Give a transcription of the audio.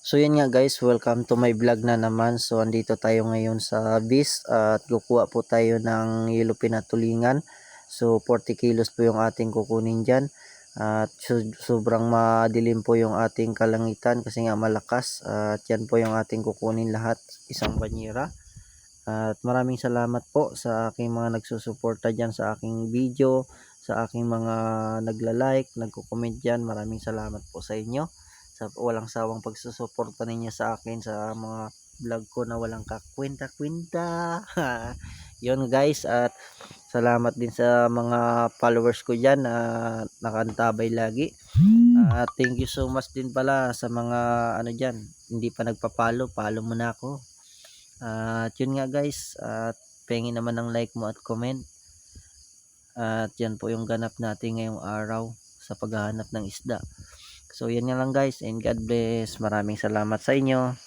So yan nga guys, welcome to my vlog na naman. So andito tayo ngayon sa Bis at kukuha po tayo ng yellow pinatulingan. So 40 kilos po yung ating kukunin dyan. At sobrang madilim po yung ating kalangitan kasi nga malakas. At yan po yung ating kukunin lahat, isang banyera. At maraming salamat po sa aking mga nagsusuporta dyan sa aking video, sa aking mga nagla-like, nagko-comment dyan. Maraming salamat po sa inyo sa walang sawang pagsusuporta ninyo sa akin sa mga vlog ko na walang kakwenta-kwenta. Yun guys, at salamat din sa mga followers ko dyan na nakantabay lagi. At thank you so much din pala sa mga ano dyan, hindi pa nagpa-follow, follow mo na ako. At yun nga guys, at pengi naman ng like mo at comment. At yan po yung ganap natin ngayong araw sa paghahanap ng isda. So yan nga lang guys, and God bless. Maraming salamat sa inyo.